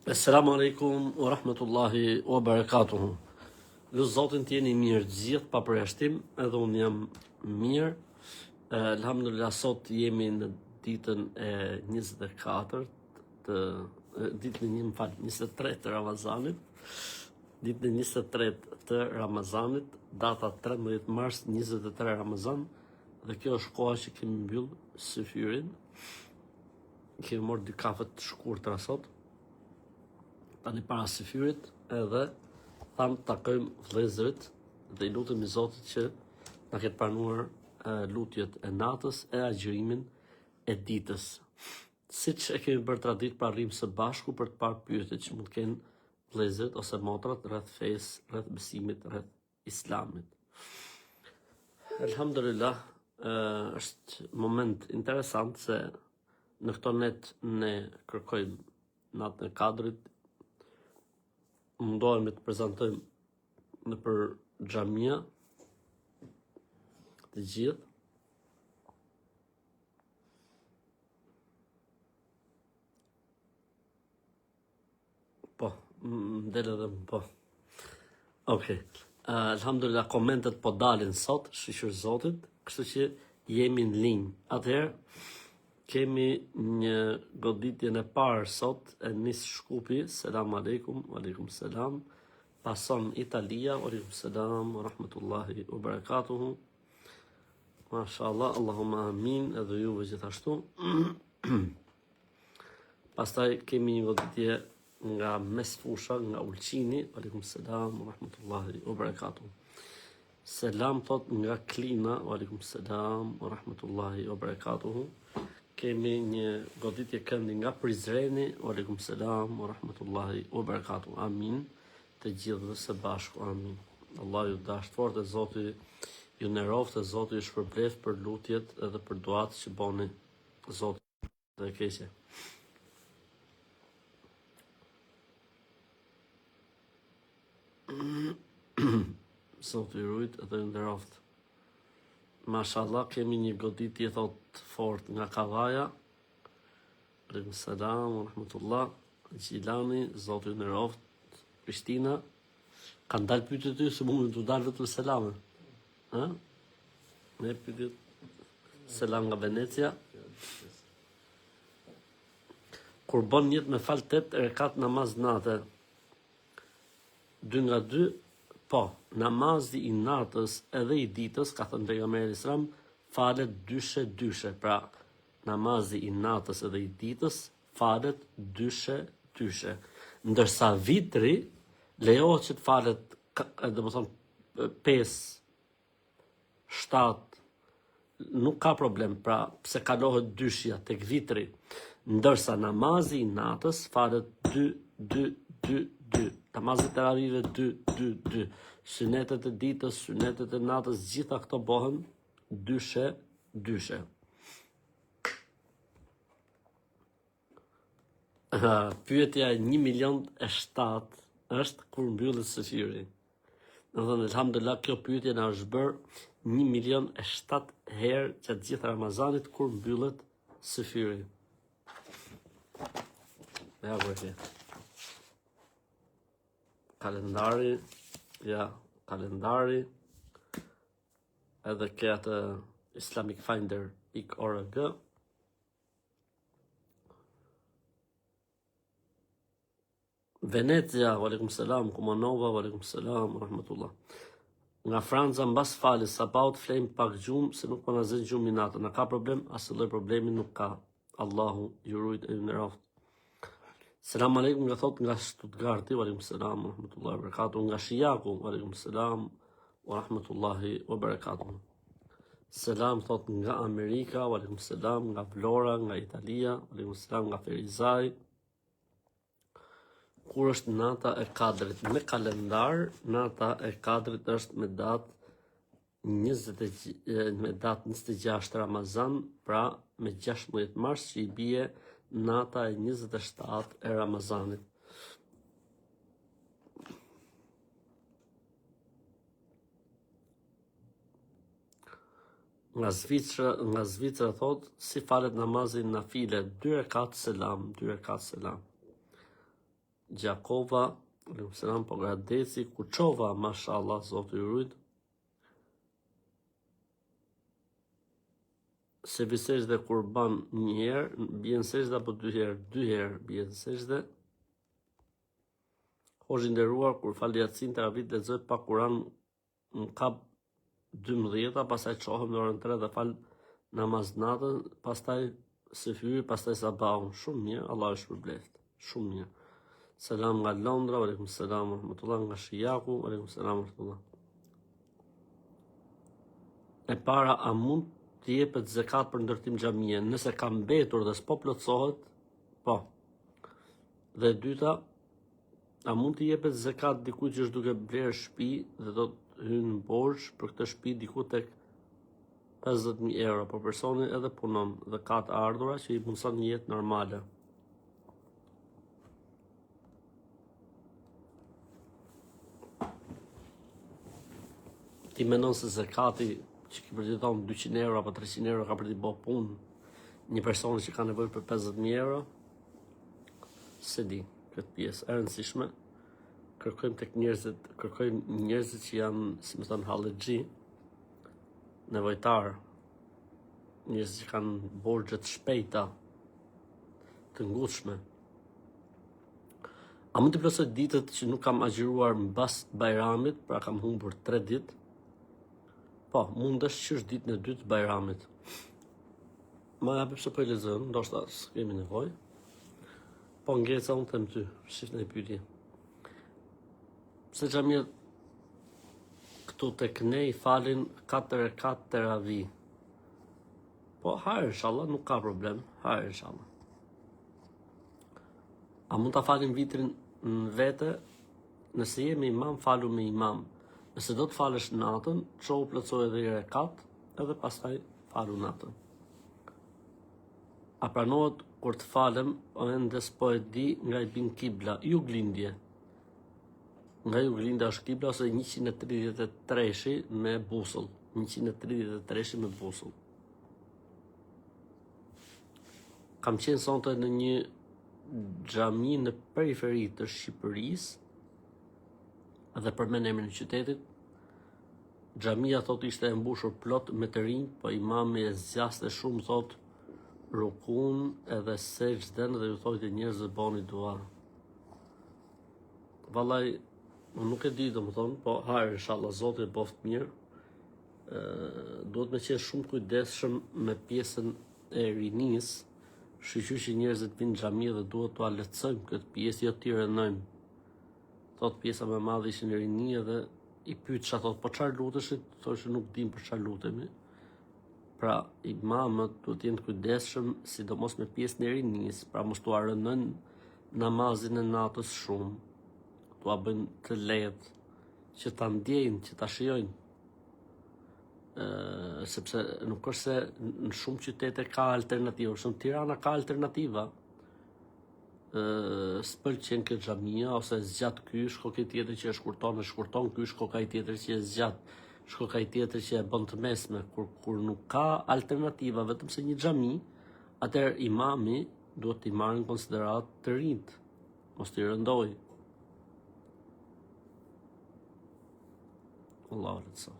Assalamu alaikum wa rahmatullahi wa barakatuhu. Lutë Zotin të jeni mirë të gjithë pa përjashtim, edhe unë jam mirë. Alhamdulillah, sot jemi në ditën e 24 23 të Ramazanit. Ditën e 23 të Ramazanit, data 13 mars 23 Ramazan, dhe kjo është koha që kemi mbyllë syfyrin. Kemi marrë dy kafe të shkurtra sot. Tani para syfyrit edhe thamë takojmë vëllezërit dhe i lutemi Zotit që na ketë pranuar lutjet e natës e agjërimin e ditës. Siç e kemi bërë traditë pra rrim së bashku për të parë pyetjet që mund të kenë vëllezërit ose motrat rreth fesë, rreth besimit, rreth islamit. Alhamdulillah, është moment interesant se në këto net ne kërkojmë natën e kadrit, mundohemi të prezantojmë në për xhamia të gjithë. Po, del edhe po. Okej. Alhamdulillah, komentet po dalin sot, shqyr Zotit, kështu që jemi në linjë. Atëherë kemi një goditjen e parë sot, e Nis Shkupi, selam aleikum, wa aleikum selam. Pason Italia, wa aleikum selam, wa rahmatullahi wa barakatuhu. Mashallah, Allahumma amin, edhe juve gjithashtu. Pastaj kemi një goditje nga Mesfusha, nga Ulqini, wa aleikum selam, wa rahmatullahi wa barakatuhu. Selam thot nga Klina, wa aleikum selam, wa rahmatullahi wa barakatuhu. Kemi një goditje këndi nga Prizreni, wa aleikum selam, wa rahmatullahi wa barakatuh. Amin. Të gjithëve së bashku, amin. Allah ju dasht fort e Zoti ju nderoft, e Zoti ju shpërbleft për lutjet edhe për duat që boni Zoti dhe keqe. Zoti ju rujt edhe ju nderoft. Mashallah, kemi një goditje thot fort nga Kavaja. Aleikum selam, wa rahmatullah. Gjilani, Zoti ju nderoft. Prishtina. Kanë dalë pyetje ty se mund të dalë vetëm selame. Ha? Ne pyetje selam nga Venecia. Kur bën njët me fal 8 rekat namaz nate, 2 nga 2, po, namazi i natës edhe i ditës, ka thënë pejgamberi islam, falet dyshe. Pra, namazi i natës edhe i ditës falet dyshe. Ndërsa vitri lejohet që të falet, domethënë 5, 7, nuk ka problem, pra pse kalohet dyshja tek vitri. Ndërsa namazi i natës falet 2. Namazet e ravive 2. Synetet e ditës, synetet e natës, gjitha këto bëhen dyshe. Pyetja 1.007.000 është kur mbyllet syfyri. Do thënë, alhamdulillah, kjo pyetje na është bërë 1.007.000 herë gjatë gjithë Ramazanit kur mbyllet syfyri. Ja, vërtet. Kalendari, edhe ke atë islamicfinder.org. Venecia, wa aleikum selam, Kumanova, wa aleikum selam, rahmatullah. Nga Franca, mbas falës sabaut, flejmë pak gjumë, se nuk po na zën gjumë natën. A ka problem? Asë lloj problemi nuk ka. Allahu ju rujt e ju nderoft. Selam aleikum nga thot nga Stuttgarti, wa aleikum selam, wa rahmatullahi wa barakatuh. Nga Shijaku, wa aleikum selam, wa rahmatullahi wa barakatuh. Selam thot nga Amerika, wa aleikum selam, nga Vlora, nga Italia, wa aleikum selam nga Ferizaj. Kur është nata e kadrit me kalendar, nata e kadrit është me datë 26 Ramazan, pra me 16 mars që i bie nata e 27 e Ramazanit. Nga Zvicra thot, si falet namazin nafile, 2 rekat selam. Gjakova, aleikum selam, Pogradeci, Kuçova, mashallah, Zoti ju rujt. Se visesh dhe kurban një herë, bjen sejdë apo dy herë bjen sejdë. Hoxhi nderuar, kur fal Yatsin teravit lexoj pa Kur'an në kap 12, pastaj çohem në orën 3 dhe fal namaz natën, pastaj se fyri, pastaj sabahun. Shumë mirë, Allah është shpërbleft. Shumë mirë. Selam nga Londra, aleikum selam rahmetullah, nga Shijaku, aleikum selam rahmetullah. E para, a mund të jepet zekat për ndërtim xhamie? Nëse ka mbetur dhe s'po plotësohet, po. Dhe e dyta, a mund të jepet zekat dikujt që është duke blerë shtëpi dhe do të hynë në borxh për këtë shtëpi diku tek 50.000 euro, por personi edhe punon dhe ka të ardhura që i mundson një jetë normale. Ti mendon se zekati që ki përditon 200 euro apo 300 euro ka për t'i bo punë një personi që ka nevojë për 50.000 euro? Se di, këtë pjesë e rëndësishme. Kërkojmë tek njerëzit, që janë, si më thënë, hallexhi, nevojtar, njerëz që kanë borxhe të shpejta, të ngutshme. A mund të plotësoj ditët që nuk kam agjëruar mbas Bajramit, pra kam humbur 3 ditë? Po, mundesh që është ditën e dytë Bajramit. Ma japë pse po e lexon, ndoshta s'kemi nevojë. Po ngjeca unë them ty, shif në pyetje. Pse xhamia këtu tek ne i falin 4 rekat teravi? Po hajr inshallah, nuk ka problem, hajr inshallah. A mund ta falim vitrin në vete? Nëse jemi imam, falu me imam. Nëse do të falësh natën, çohu plotësoj edhe 2 rekat, edhe pastaj falu natën. A pranohet kur të falem, ende s'po e di nga i bin kibla, juglindje. Nga juglindja është kibla ose 133 me busull. 133 me busull. Kam qenë sonte në një xhami në periferi të Shqipërisë, edhe përmend emrin e qytetit. Xhamia thotë ishte e mbushur plot me të rinj, po imami e zgjaste shumë, thotë rukun edhe sejdën dhe ju thotë njerëzve bëni dua. Vallai, unë nuk e di domethënë, po hajr inshallah Zoti e boft mirë. Duhet me qenë shumë kujdesshëm me pjesën e rinis, shqyqy që njerëzit vinë në xhami dhe duhet t'ua lehtësojmë këtë pjesë, jo t'i rënojmë. Thot pjesa më e madhe ishin rini dhe i pyetësha, thot, po çfarë luteshit? Thoshë nuk dim për çfarë lutemi. Pra, imamët duhet të jenë të kujdesshëm, sidomos me pjesën e rinis, pra mos t'ua rënojnë namazin e natës shumë, t'ua bëjnë të lehtë, që ta ndjejnë, që ta shijojnë. Sepse nuk është se në shumë qytete ka alternativa, shumë Tirana ka alternativa. S'pëlqen këtë xhamia, ose zgjat ky, shko këtë tjetër që e shkurton, ky shko kaj tjetër që e zgjat, shko kaj tjetër që e bën të mesme, kur nuk ka alternativa, vetëm se një xhami, atëherë imami duhet t'i marrë në konsiderat të rinjt, mos t'i rëndoj. Allahu të soft.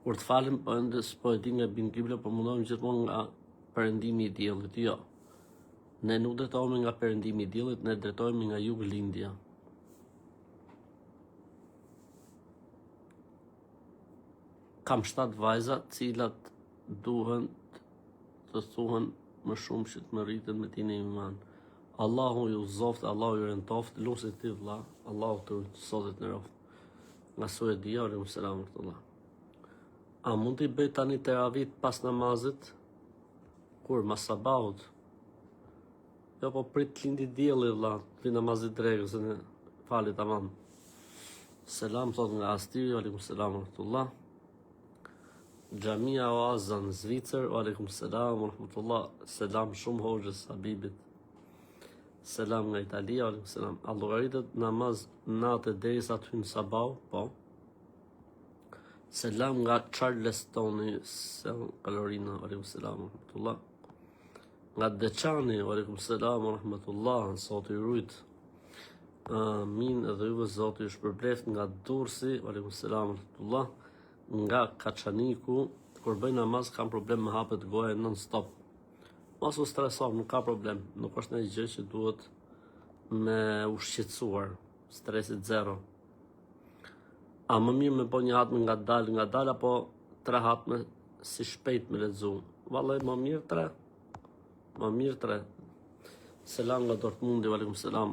Kur të falim, po ende s'po e di nga bin kibla, po mundohemi gjithmonë nga perëndimi i diellit. Jo. Ne nuk drejtohemi nga perëndimi i diellit, ne drejtohemi nga juglindja. Kam 7 vajza, cilat duhen të thuhen më shumë që të më rriten me tine iman. Allahu ju zoft, Allahu ju rëntoft, lusit ti vlla, Allahu të sotit në roft. Nga Suedia, aleikum selam ورحمة. A mund t'i bëj tani teravit pas namazit? Kur, mas sabahut? Jo, po prit lindi dielli vlla, fi namazit drekës, në falit tamam. Selam, thot nga Astiri, aleikum selam ورحمة. Xhamia Oaza në Zvicër, aleikum selam ورحمة. Selam shumë hoxhës Habibit. Selam nga Italia, aleikum selam. A llogaritet namaz natë derisa të hynë sabah? Po. Selam nga Charlestoni, Kalorina, aleikum selam ورحمة. Nga Deçani, aleikum selam wa rahmatullah, Zoti ju rujt. Amin, edhe juve Zoti ju shpërbleft. Nga Durrësi, aleikum selam wa rahmatullah. Nga Kaçaniku, kur bëj namaz kam problem me hapet goja non stop. Mos u streso, nuk ka problem. Nuk është një gjë që duhet me u shqetësuar. Stresit zero. A më mirë me po një hatme nga dal, apo 3 hatme si shpejt me lexu? Vallai më mirë 3. Më mirë 3. Selam nga Dortmundi, aleikum selam.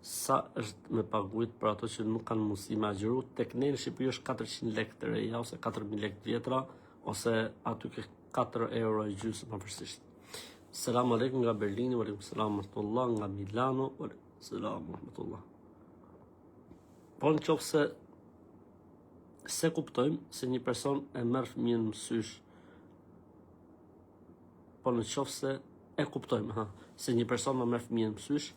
Sa është me paguajt për ato që nuk kanë mundësi me agjëru? Tek ne në Shqipëri është 400 lekë të reja, ose 4000 lekë të vjetra, ose aty ke 4 euro e gjysmë pavarësisht. Selam aleikum nga Berlini, aleikum selam rahmatullah, nga Milano, selam rahmatullah. Po në qoftë se kuptojmë se një person e merr fëmijën në sysh. Po në qoftë se e kuptojmë, se një person më merr fëmijën në sysh,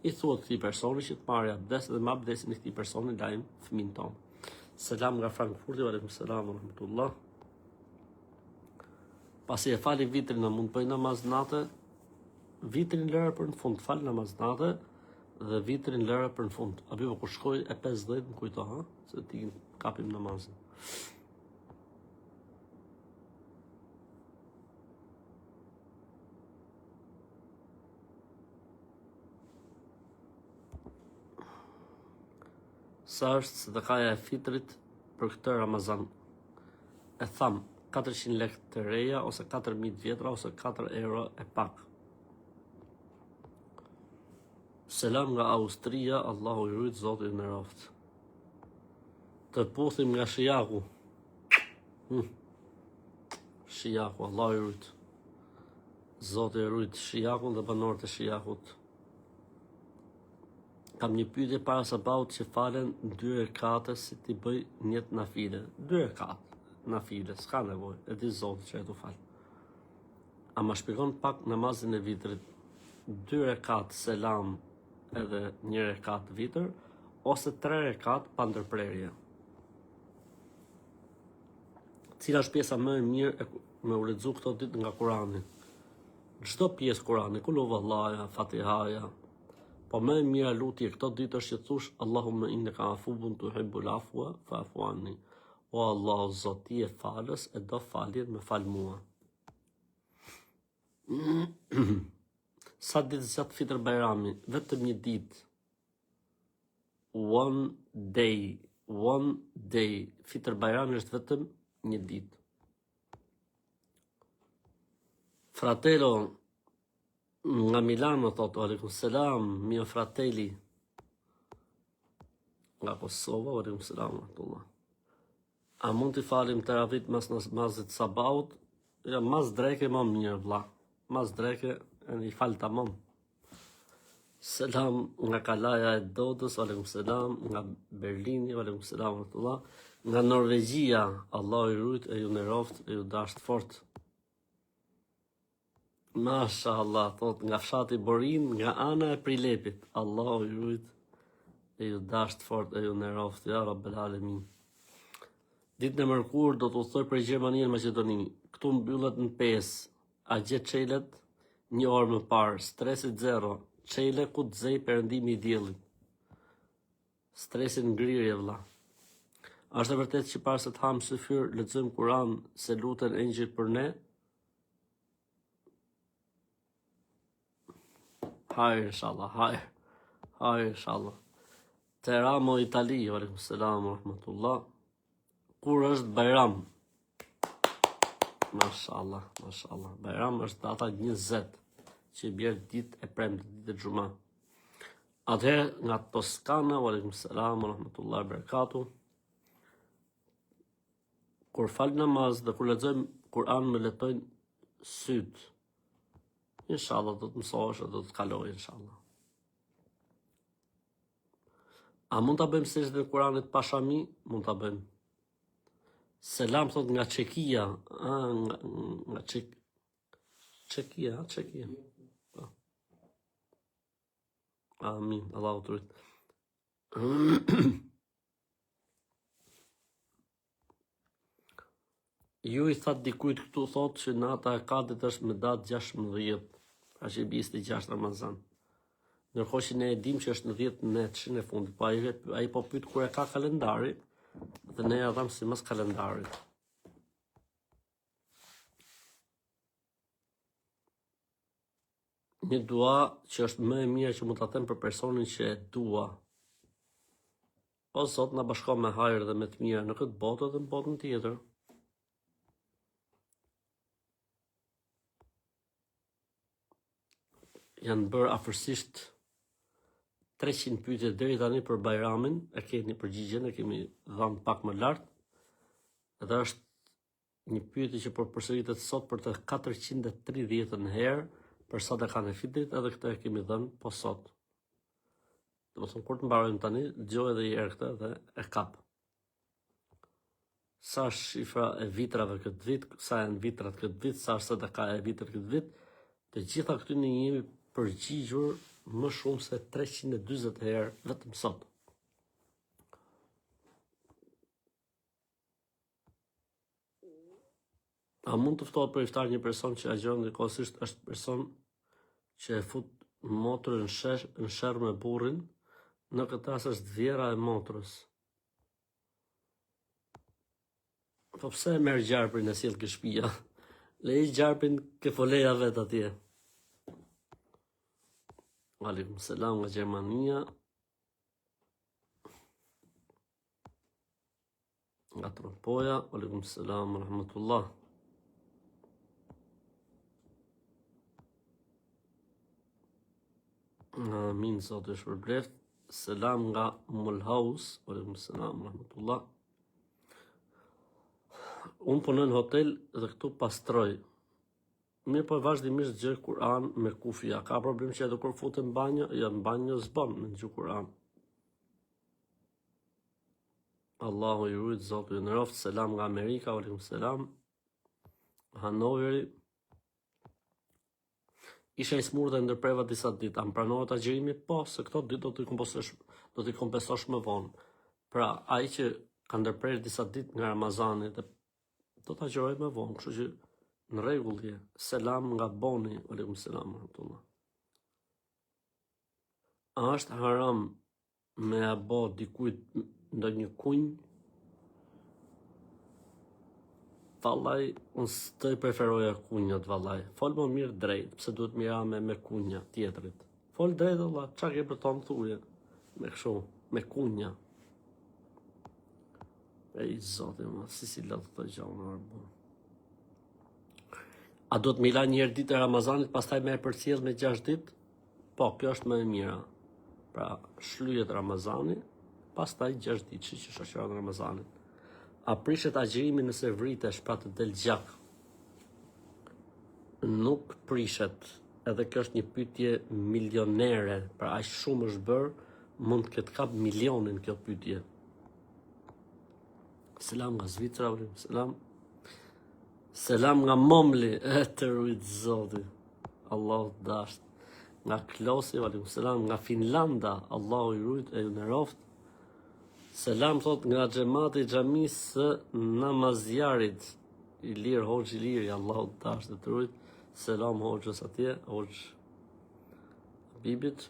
i thuhet këtij personi që të marrë abdes dhe me abdesin e këtij personi lajm fëmin ton. Selam nga Frankfurti, aleikum selam wa rahmatullah. Pasi e fali vitrin, mund të bëj namaz natë, vitrin lërë për në fund, fal namaz natë dhe vitrin lërë për në fund. Apo kur shkoj e 50 më kujto, se ti kapim namazin. Sa është sadakaja e fitrit për këtë Ramazan? E tham, 400 lekë të reja, ose 4000 vjetra, ose 4 euro e pak. Selam nga Austria, Allahu i rujt, Zoti ju nderoft. Të puthim nga Shijaku. Shijaku, Allahu i rujt. Zoti i rujt Shijakun dhe banorët e Shijakut. Kam një pyetje para sabaut që falen 2 rekate si ti bëj njët nafile. 2 rekate nafile, s'ka nevojë, e di Zoti që e tu fal. A ma shpjegon pak namazin e vitrit? 2 rekat selam edhe 1 rekat vitër, ose 3 rekat pa ndërprerje? Cila është pjesa më e mirë me u lexu këto ditë nga Kurani? Çdo pjesë Kurani, kul huwallaha, Fatihaja. Po më e mira lutje këto ditë është që thush Allahumma innaka afuwun tuhibbul afwa fa'fu anni. O Allah, Zoti e falës, e do faljen, me fal mua. Sa ditë zgjat Fitr Bajrami? Vetëm një ditë. One day. Fitr Bajrami është vetëm një ditë. Fratello nga Milano thotë, aleikum selam, mio fratelli. Nga Kosova, aleikum selam, rahmatullah. A mund t'i falim teravit mas namazit sabaut? Ja, mas dreke më mirë, vlla. Mas dreke, e një fal tamam. Selam nga Kalaja e Dodës, aleikum selam, nga Berlini, aleikum selam, rahmatullah. Nga Norvegjia, Allah i rujt, e ju nderoft, e ju dasht fort. Masha Allah, thot nga fshati Borin, nga ana e Prilepit. Allahu i rujt, e ju dasht fort, e ju nderoft, ja Rabbel Alamin. Ditën e mërkur do të udhtoj për Gjermani në Maqedoni. Këtu mbyllet në 5. A gjet çelet 1 orë më parë. Stresit zero. Çele ku të zej perëndimi i diellit. Stresin ngrirje vlla. A është e vërtetë që para se të ham syfyr lexojmë Kur'an se luten engjëjt për ne? Hajr inshallah, hajr inshallah. Teramo Itali, aleikum selam rahmatullah. Kur është Bajram? Mashallah. Bajram është data 20, që bjerë ditë e premte, ditë e xuma. Atëherë nga Toskana, aleikum selam rahmatullah barakatuh. Kur fal namaz dhe kur lexojmë Kur'an me letojnë syt. Inshallah do të mësohesh, do të kaloj inshallah. A mund ta bëjmë sejdën e Kur'anit pa shami? Mund ta bëjmë. Selam thot nga Çekia, nga Çekia. Amin, Allahu të rrit. Ju i thatë dikujt këtu thotë që nata e Kadrit është me datë 16, pra që i biste 6 Ramazan. Ndërkohë që ne e dim që është në 10 netëshin e fundit, po ai po pyet kur e ka kalendari, dhe ne ja dham si mas kalendarit. Një dua që është më e mirë që mund ta them për personin që e dua. O Zot, na bashko me hajër dhe me të mira në këtë botë dhe në botën tjetër. Janë bërë afërsisht 300 pyetje deri tani për Bajramin, e keni përgjigjen, e kemi dhënë pak më lart. Edhe është një pyetje që po përsëritet sot për të 430 herë për sadakan e fitrit, edhe këtë e kemi dhënë po sot. Domethënë kur të mbarojmë tani, dëgjoj edhe një herë këtë dhe e kap. Sa është shifra e vitrave këtë vit, sa janë vitrat këtë vit, sa është sadaka e vitrit këtë vit, të gjitha këty ne jemi përgjigjur më shumë se 340 herë vetëm sot. A mund të ftohet për iftar një person që agjon ndërkohësisht është person që e fut motrën në sherr me burrin, në këtë rast është vjera e motrës. Po pse e merr gjarprin e sjell ke shtëpia? Lej gjarprin ke foleja vet atje. Aleikum selam nga Gjermania. Nga Trompoja, aleikum selam rahmatullah. Amin, Zot e shpërbleft. Selam nga Mulhouse, aleikum selam rahmatullah. Unë punoj në hotel dhe këtu pastroj. Mirë po vazhdimisht gjë Kur'an me kufja. Ka problem që edhe kur futem në banjë, ja në banjë s'bën me gjë Kur'an. Allahu i rujt, Zotu i nderoft. Selam nga Amerika, aleikum selam. Hanoveri. Isha i smur dhe ndërpreva disa ditë. Am pranohet agjërimi? Po, se këto ditë do t'i kompensosh më vonë. Pra, ai që ka ndërprer disa ditë nga Ramazani dhe do t'a agjëroj më vonë, kështu që në rregull je. Selam nga Boni, aleikum selam rahmatullah. A është haram me abo dikujt ndonjë kunj? Vallaj, unë s'të i preferoja kunjat, vallaj. Fol më mirë drejt, pse duhet mira me kunja tjetrit. Fol drejt, vallaj, qa ke për të më thuje? Me kështu, me kunja. E i zote, ma, si latë të gjallë në arbo. A do të mila njërë ditë e Ramazanit, pastaj me e përcjell me 6 ditë? Po, kjo është më e mira. Pra, shlyjet Ramazani, pastaj 6 ditë që shoqëron Ramazanit. A prishet agjërimi nëse vritesh pra të del gjak? Nuk prishet, edhe kjo është një pyetje milionere, pra aq shumë është bërë, mund të ketë kap milionin kjo pyetje. Selam nga Zvicra, selam. Selam nga Momli, e të rujt zoti. Allahu të dasht. Nga Klosi, aleikum selam, nga Finlanda, Allahu i rujt e ju nderoft. Selam thot nga xhamati i xhamisë së Namazjarit. Ilir Hoxhi Iliri, Allahu të dashtë të rujt. Selam Hoxhës atje, Hoxh Bibit.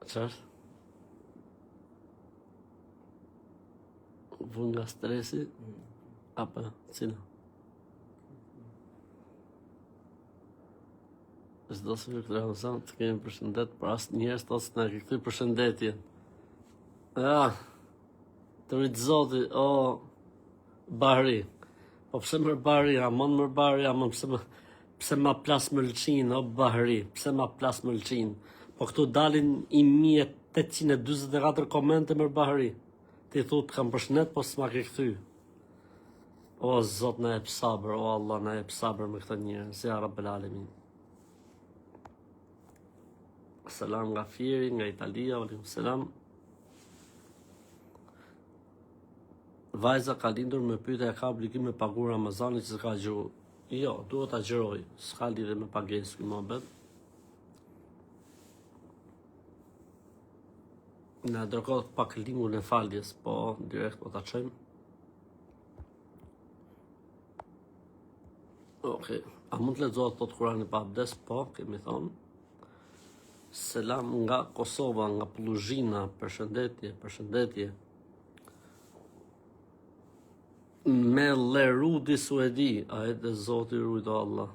Qartë? Vun nga stresi? Apo, cila? Çdo se këtë Ramazan të kemi përshëndet, për asë njerës të asë në këtë përshëndetje. Të rritë zoti, o, Bahri. Po pse mërë Bahri, amon mërë Bahri, amon pse ma plas mëlqin, o Bahri, pse ma plas mëlqin. Po këtu dalin 1824 komente mërë Bahri. Ti thut kam përshëndet, po s'ma ke këthy. O Zot na jep sabër, o Allah na jep sabër me këta njerëz, ja Rabbel Alamin. Selam nga Fieri, nga Italia, aleikum selam. Vajza ka lindur me pyetje, ka obligim me pagu Ramazanin që s'ka gjuhë. Jo, duhet ta xhiroj. S'ka lidhje me pagesë ky mohabet. Na dërkohet pak linkun e faljes, po direkt po ta çojmë. Okej. A mund të lexohet tot Kurani pa abdes? Po, kemi thonë. Selam nga Kosova, nga Plushina, përshëndetje, përshëndetje. Me Lerudi Suedi, a e dhe Zoti rujdo Allah.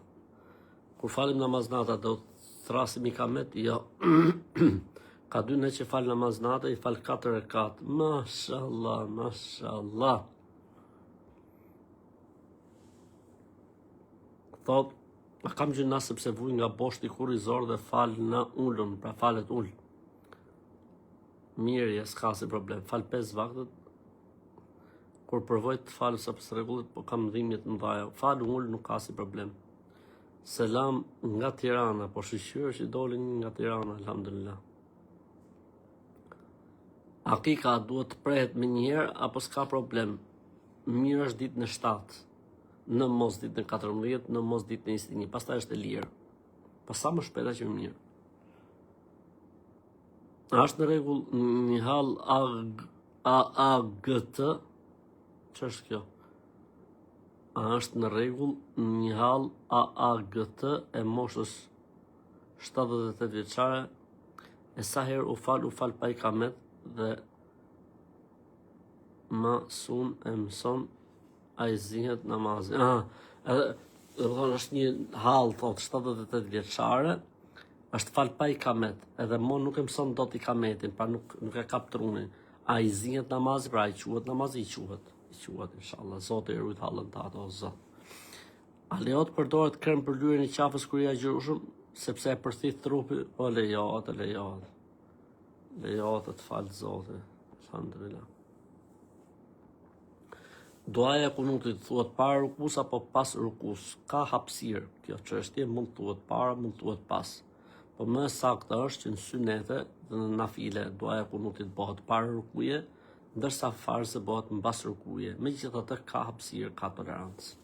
Kur falim namaz nata, do të thrasim ikamet? Jo. Ka dy ne që fal namaz nata, i fal 4 rekat. Mashallah, mashallah. Thot, kam gjëna sepse vuj nga boshti kur i zor dhe fal në ullën, pra falet ull. Mirë, s'ka si problem. Fal 5 vaktet, kur përvoj të falë sepse rregullit, po kam dhimbje të mëdha. Fal ull nuk ka si problem. Selam nga Tirana, po shqyr që dolin nga Tirana, alhamdulillah. Akika duhet të prehet me njëherë, apo s'ka problem. Mirë është ditë në 7. Në mos ditë në 14, në mos ditë në 21, pastaj është e lirë. Pa sa më shpejt aq më mirë. A është në rregull një hall AAGT? Ç'është kjo? A është në rregull një hall AAGT e moshës 78 vjeçare, e sa herë u fal pa ikamet dhe ma sun e mëson a i zihet namazin. Është një hall, thot, 78 vjeçare, është fal pa ikamet, edhe mo nuk e mëson dot ikametin, pra nuk e kap trunin. A i zihet namazi, pra i quhet namazi, i quhet, inshallah. Zoti e rujt hallën të ato, o Zot. A lejohet përdoret krem për lyrjen e qafës kur ja gjurushëm, sepse e përthith trupi? Po lejohet. Lejohet të falë Zoti, alhamdulillah. Duaja e kunutit thuhet para rukus apo pas rukus? Ka hapësirë kjo çështje, mund thuhet para, mund thuhet pas. Po më saktë është që në synete dhe në nafile duaja e kunutit bëhet para rukuje, ndërsa farze bëhet mbas rukuje. Megjithatë ka hapësirë, ka tolerancë.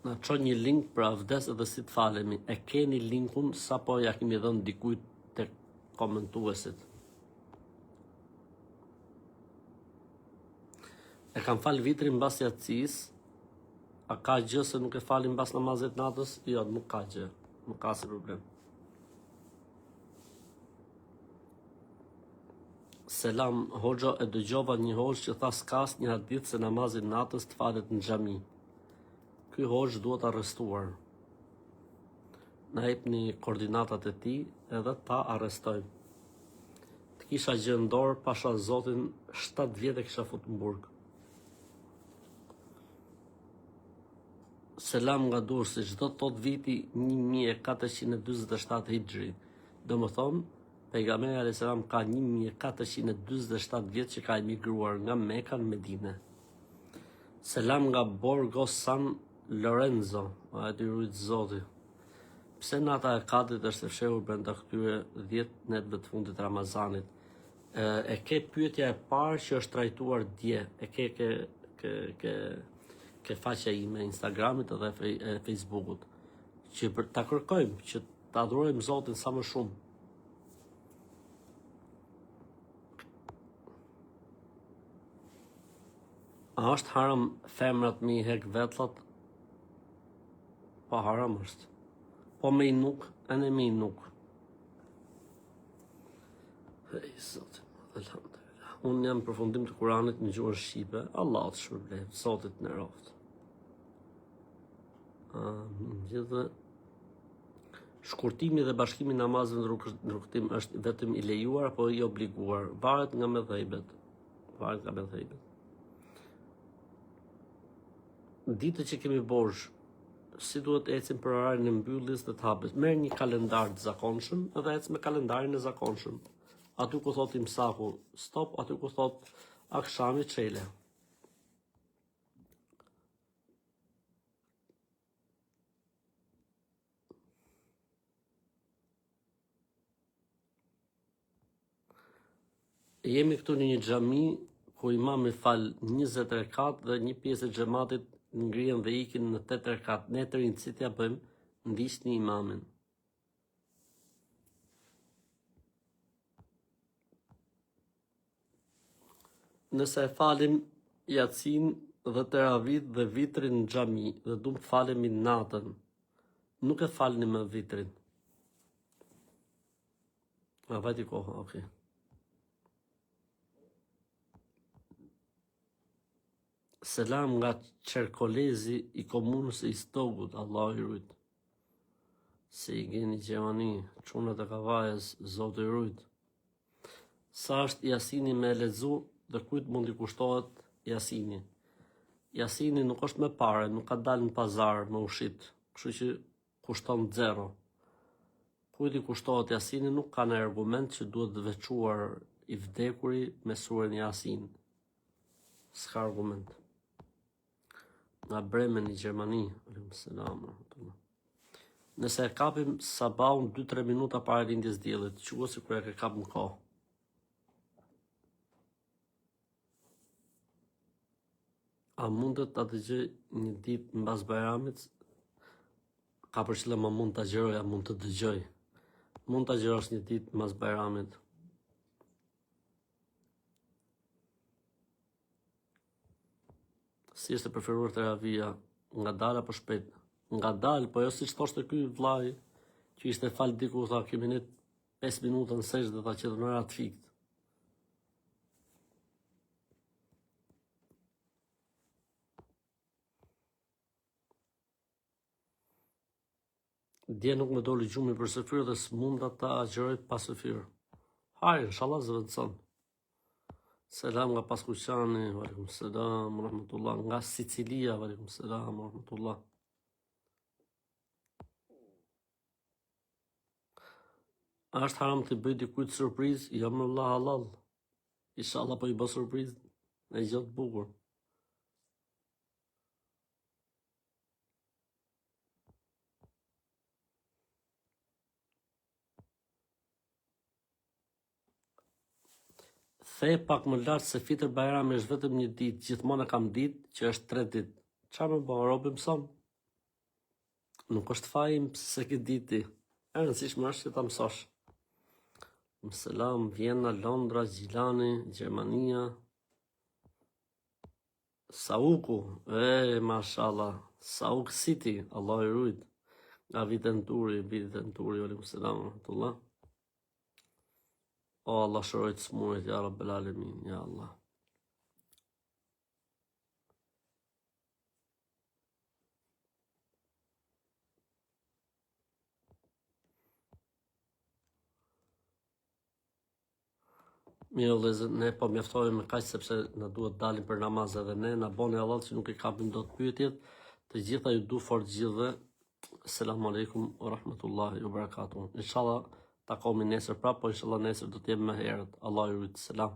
Na çon një link për avdes edhe si të falemi. E keni linkun sapo ja kemi dhënë dikujt te komentuesit. E kam fal vitrin mbas yatsis. A ka gjë se nuk e falim mbas namazit natës? Jo, nuk ka gjë. Nuk ka si problem. Selam, hoxha, e dëgjova një hoxh që tha s'kas një hadith se namazin natës të falet në xhami. Ky hoxh duhet arrestuar. Na jepni koordinatat e tij edhe ta arrestojmë. Të kisha gjë në dorë, pasha Zotin 7 vjet e kisha futur në burg. Selam nga Durrësi, çdo tot viti 1447 Hijri. Domethënë, pejgamberi alayhis salam ka 1447 vjet që ka emigruar nga Mekka në Medinë. Selam nga Borgo San Lorenzo, a e dy rujtë Zoti. Pse nata e Kadrit është e fshehur brenda këtyre 10 netëve të fundit të Ramazanit? E ke pyetja e parë që është trajtuar dje, e ke faqja ime Instagramit edhe e Facebookut, që për ta kërkojmë që ta adhurojmë Zotin sa më shumë. A është haram femrat me i hek vetlat? Po haram është. Po me i nuk, e ne me i nuk. Hej, Zotin, alhamdulillah. Unë jam përfundim të Kuranit në gjuhën shqipe, Allah të shpërblet, Zotit në roftë. Gjithë shkurtimi dhe bashkimi namazëve në rrugtim është vetëm i lejuar apo i obliguar? Varet nga mëdhëbet. Ditët që kemi borxh, si duhet ecim për orarin e mbylljes dhe të hapjes? Merr një kalendar të zakonshëm edhe ec me kalendarin e zakonshëm. Aty ku thot imsaku stop, aty ku thot akshami çele. Jemi këtu në një xhami ku imami fal 20 rekat dhe një pjesë e xhamatit ngrihen dhe ikin në 8 rekat. Ne të rinjtë si t'ja bëjmë, ndiqni imamin. Nëse e falim Yasin dhe Teravit dhe vitrin në xhami dhe du të falemi natën, nuk e falni me vitrin. A vajti koha, okay. Selam nga Qerkolezi i komunës e Istogut, Allah i rujt. Se i geni Gjermani, çunat e Kavajës, Zoti i rujt. Sa është Jasini me lexu dhe kujt mund i kushtohet Jasini? Jasini nuk është me pare, nuk ka dalë në pazar me ushit, kështu që kushton 0. Kujt i kushtohet Jasini nuk ka në argument që duhet të veçuar i vdekuri me surën Yasin. S'ka argument. Nga Bremen i Gjermani, nëse e kapim sabahun 2-3 minuta para lindjes diellit, quhet sikur e ke kap në kohë. A mundet ta dëgjoj një ditë mbas Bajramit? Ka për qëllim a mund ta gjëroj, a mund të dëgjoj. Mund ta gjërosh një ditë mbas Bajramit. Si është e preferuar teravia, nga dalë apo shpejt? Nga dalë, po jo si që thoshte ky vllai, që ishte fal diku, tha, kemi ne 5 minuta në sesh dhe tha që në ratë fikt. Dje nuk me doli gjumi për sëfyrë dhe s'munda ta agjeroj pas sëfyrë. Hajë, inshallah zëvëndëson. Selam nga Paskuqani, valikum selam, rahmatullah. Nga Sicilia, valikum selam, rahmatullah. A është haram të bëj dikujt surprizë? Jo më Allah halal. Inshallah po i bë surprizë. E gjatë bukur. The pak më lartë se fitër Bajrami është vetëm një ditë, gjithmonë e kam ditë që është 3 ditë. Çfarë më bën, robi mëson? Nuk është fajim se ke ditë. E rëndësishme është që ta mësosh. Selam, Vienna, Londra, Gjilani, Gjermania. Sauku, mashallah. Sauk City, Allah i rujt. Nga Viten Turi, valikum selam, rahmatullah. O Allah shëroj të smurit, ja Rabbel Alemin, ja Allah. Mirë vëllezër, ne po mjaftohemi me kaq sepse na duhet dalim për namaz edhe ne, na boni Allah që nuk i kapim dot pyetjet. Të gjitha ju du fort gjithëve. Selamu alaikum wa rahmatullahi wa barakatuh. Inshallah takohemi nesër prapë, po inshallah nesër do të jem më herët. Allah ju rrit. Selam.